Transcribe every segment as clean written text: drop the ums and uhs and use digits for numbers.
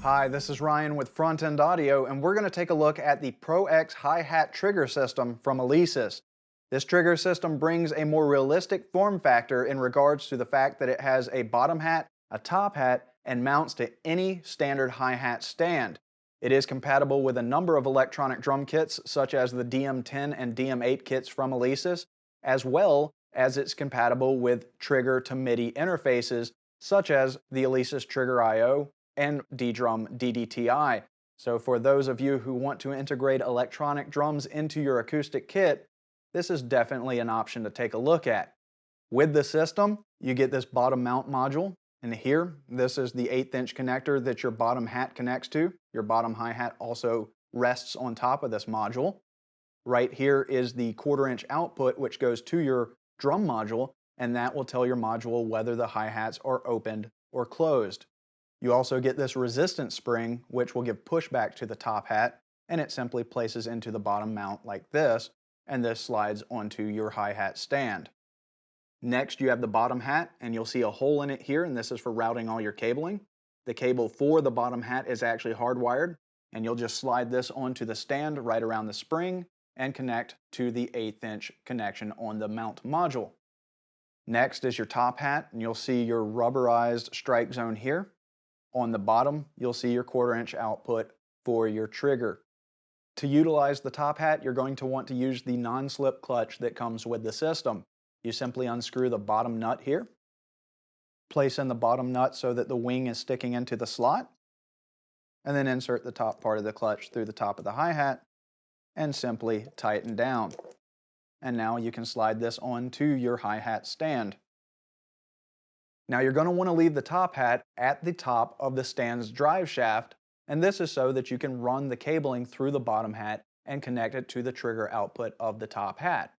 Hi, this is Ryan with Front End Audio, and we're going to take a look at the Pro X Hi-Hat trigger system from Alesis. This trigger system brings a more realistic form factor in regards to the fact that it has a bottom hat, a top hat, and mounts to any standard hi-hat stand. It is compatible with a number of electronic drum kits, such as the DM10 and DM8 kits from Alesis, as well as it's compatible with trigger to MIDI interfaces, such as the Alesis Trigger I/O and ddrum DDTI. So for those of you who want to integrate electronic drums into your acoustic kit, this is definitely an option to take a look at. With the system, you get this bottom mount module, and here, this is the 1/8" connector that your bottom hat connects to. Your bottom hi-hat also rests on top of this module. Right here is the 1/4" output, which goes to your drum module, and that will tell your module whether the hi-hats are opened or closed. You also get this resistance spring, which will give pushback to the top hat, and it simply places into the bottom mount like this, and this slides onto your hi-hat stand. Next, you have the bottom hat, and you'll see a hole in it here, and this is for routing all your cabling. The cable for the bottom hat is actually hardwired, and you'll just slide this onto the stand right around the spring and connect to the 1/8" connection on the mount module. Next is your top hat, and you'll see your rubberized strike zone here. On the bottom, you'll see your 1/4" output for your trigger. To utilize the top hat, you're going to want to use the non-slip clutch that comes with the system. You simply unscrew the bottom nut here, place in the bottom nut so that the wing is sticking into the slot, and then insert the top part of the clutch through the top of the hi-hat and simply tighten down. And now you can slide this onto your hi-hat stand. Now you're going to want to leave the top hat at the top of the stand's drive shaft, and this is so that you can run the cabling through the bottom hat and connect it to the trigger output of the top hat.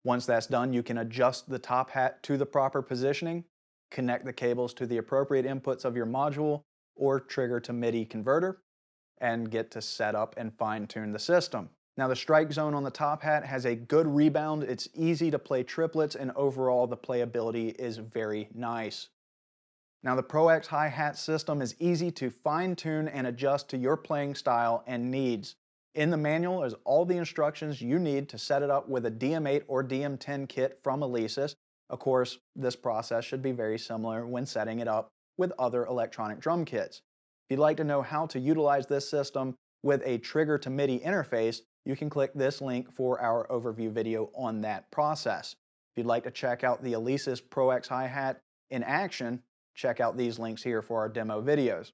Once that's done, you can adjust the top hat to the proper positioning, connect the cables to the appropriate inputs of your module or trigger to MIDI converter, and get to set up and fine-tune the system. Now the strike zone on the top hat has a good rebound, it's easy to play triplets, and overall the playability is very nice. Now the Pro X Hi-Hat system is easy to fine-tune and adjust to your playing style and needs. In the manual is all the instructions you need to set it up with a DM8 or DM10 kit from Alesis. Of course, this process should be very similar when setting it up with other electronic drum kits. If you'd like to know how to utilize this system with a trigger to MIDI interface, you can click this link for our overview video on that process. If you'd like to check out the Alesis Pro X Hi-Hat in action, check out these links here for our demo videos.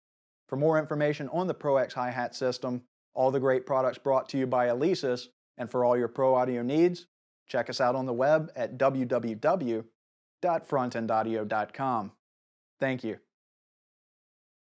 For more information on the Pro X Hi-Hat system, all the great products brought to you by Alesis, and for all your pro audio needs, check us out on the web at www.frontendaudio.com. Thank you.